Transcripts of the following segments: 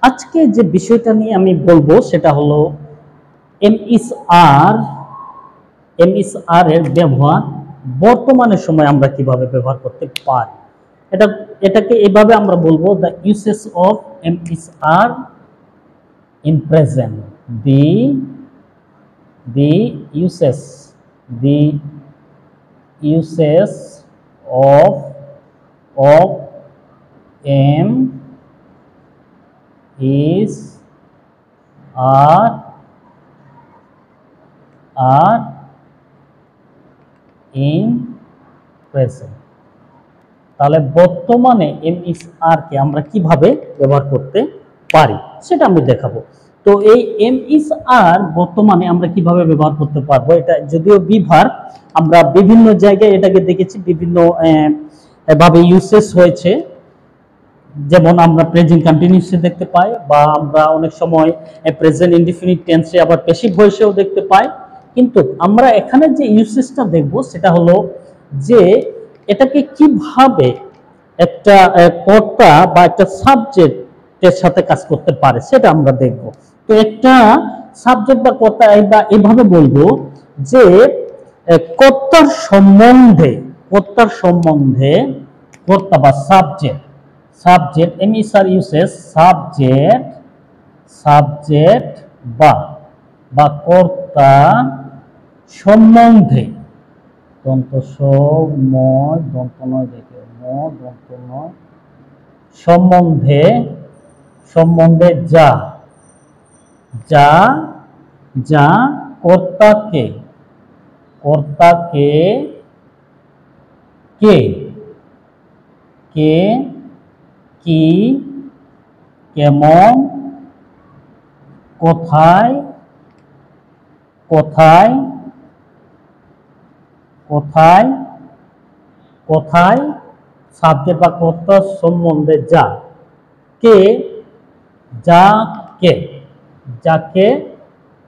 আজকে যে বিষয়টা নিয়ে আমি বলবো সেটা হলো এমএসআর এর ব্যবহার বর্তমানের সময় আমরা কিভাবে ব্যবহার করতে পারি। এটাকে এভাবে আমরা বলবো the uses of MSR in present, the uses of m is are in present। তাহলে বর্তমানে এমএসআর কে আমরা কিভাবে ব্যবহার করতে পারি সেটা আমি দেখাবো। তো এই এমএসআর বর্তমানে আমরা কিভাবে ব্যবহার করতে পারবো, এটা যদিও বিভার আমরা বিভিন্ন জায়গায় এটাকে দেখেছি, বিভিন্ন ভাবে ইউসেস হয়েছে। যেমন আমরা প্রেজেন্ট কন্টিনিউয়াসে দেখতে পাই, বা আমরা অনেক সময় প্রেজেন্ট ইনডিফিনিট টেন্সে আবার প্যাসিভ ভয়েসেও দেখতে পাই। কিন্তু আমরা এখানে যে ইউসেসটা দেখব সেটা হলো যে এটাকে কিভাবে একটা কর্তা বা একটা সাবজেক্টের সাথে কাজ করতে পারে সেটা আমরা দেখব। তো একটা সাবজেক্ট বা কর্তা এইভাবে বলবো যে কর্তার সম্বন্ধে কর্তা বা সাবজেক্ট এমএসআর ইউসেস সাবজেক্ট বা কর্তা সম্বন্ধে সম্বন্ধে যা কর্তাকে কে কি কেমন কোথায় সাবজেক্ট বা কর্তার সম্বন্ধে যাকে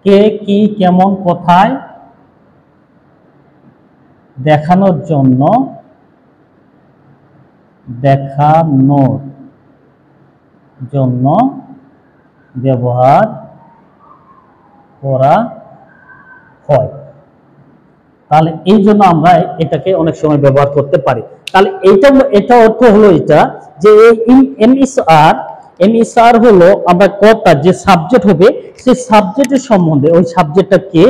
কে কি কেমন কোথায় দেখানোর জন্য ব্যবহার করা হয়। তাহলে এই জন্য আমরা এটাকে অনেক সময় ব্যবহার করতে পারি। তাহলে এটা অর্থ হলো এটা যে এমএসআর হলো আমরা কর্তা যে সাবজেক্ট হবে সেই সাবজেক্টের সম্বন্ধে, ওই সাবজেক্টটা কে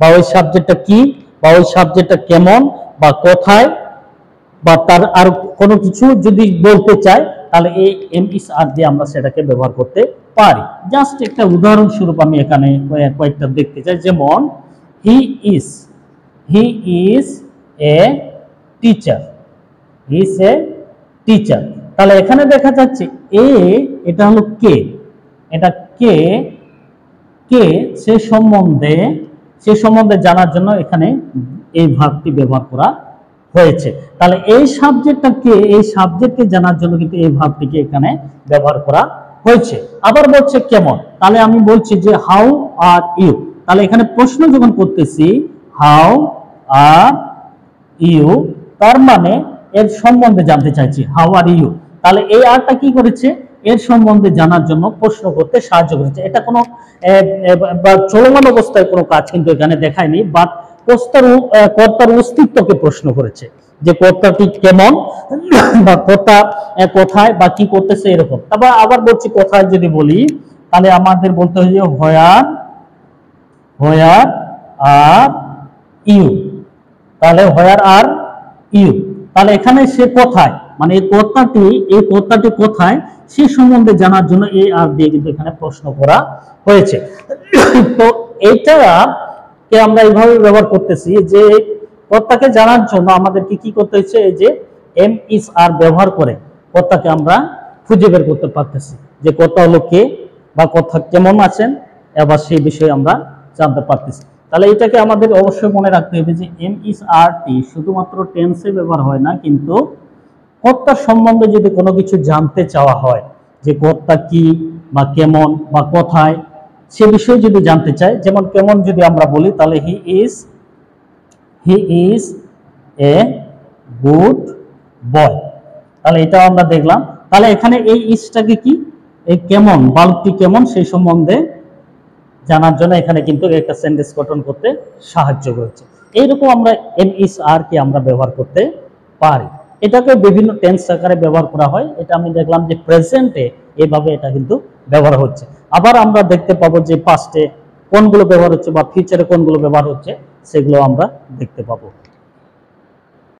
বা ওই সাবজেক্টটা কি বা ওই সাবজেক্টটা কেমন বা কোথায় বা তার আর কোনো কিছু যদি বলতে চাই তাহলে এই এমএসআর দিয়ে আমরা সেটাকে ব্যবহার করতে পারি। জাস্ট একটা উদাহরণস্বরূপ আমি এখানে কয়েকটা দেখতে চাই। যেমন হি ইজ এ টিচার, তাহলে এখানে দেখা যাচ্ছে এটা হলো কে, এটা কে সে সম্বন্ধে জানার জন্য এখানে এই ভার্বটি ব্যবহার করা হয়েছে। তাহলে এই সাবজেক্টকে জানার জন্য কিন্তু এই ভার্বটিকে এখানে ব্যবহার করা হয়েছে। আবার বলছে কেমন, তাহলে আমি বলছি যে হাউ আর ইউ, তাহলে এখানে প্রশ্ন যখন করতেছি হাউ আর ইউ, তার মানে এর সম্বন্ধে জানতে চাইছি হাউ আর ইউ। তাহলে এই আরটা কি করেছে, এর সম্বন্ধে জানার জন্য প্রশ্ন করতে সাহায্য করেছে। এটা কোনো চলমান অবস্থায় কোনো কাজ কিন্তু এখানে দেখায়নি, বাট কর্তার অস্তিত্বকে প্রশ্ন করেছে যে কর্তাটি কেমন বা কর্তা কোথায় বা কি করতেছে এরকম। তারপর আবার বলছি কোথায় যদি বলি তাহলে আমাদের বলতে হয় যে হোয়ার আর ইউ, তাহলে হোয়ার আর ইউ, তাহলে এখানে সে কোথায়, মানে এই কর্তাটি কোথায় সে সম্বন্ধে জানার জন্য এই আর দিয়ে কিন্তু এখানে প্রশ্ন করা হয়েছে। তো এইটাকে আমরা এইভাবে ব্যবহার করতেছি যে কর্তাকে জানার জন্য আমাদেরকে কি করতে হচ্ছে, এই যে এমএসআর ব্যবহার করে কর্তাকে আমরা খুঁজে বের করতে পারতেছি যে কর্তা হলো কে বা কর্তা কেমন আছেন, এবার সেই বিষয়ে আমরা জানতে পারতেছি। তাহলে এটাকে আমাদের অবশ্যই মনে রাখতে হবে যে এমএসআরটি শুধুমাত্র টেন্সে ব্যবহার হয় না, কিন্তু কর্তার সম্বন্ধে যদি কোনো কিছু জানতে চাওয়া হয় যে কর্তা কি বা কেমন বা কোথায় সে বিষয়ে যদি জানতে চাই, যেমন কেমন যদি আমরা বলি তাহলে he is a good boy, তাহলে এটাও আমরা দেখলাম। তাহলে এখানে এই ইজটাকে কি এই কেমন, বাল্বটি কেমন সেই সম্বন্ধে জানার জন্য এখানে কিন্তু একটা সেন্টেন্স গঠন করতে সাহায্য করছে। এইরকম আমরা এমএসআর কে আমরা ব্যবহার করতে পারি। এটাকে বিভিন্ন টেন্স আকারে ব্যবহার করা হয়। এটা আমি দেখলাম যে প্রেজেন্টে এইভাবে এটা কিন্তু ব্যবহার হচ্ছে। আবার আমরা দেখতে পাবো যে পাস্টে কোনগুলো ব্যবহার হচ্ছে বা ফিউচারে কোনগুলো ব্যবহার হচ্ছে, সেগুলো আমরা দেখতে পাবো।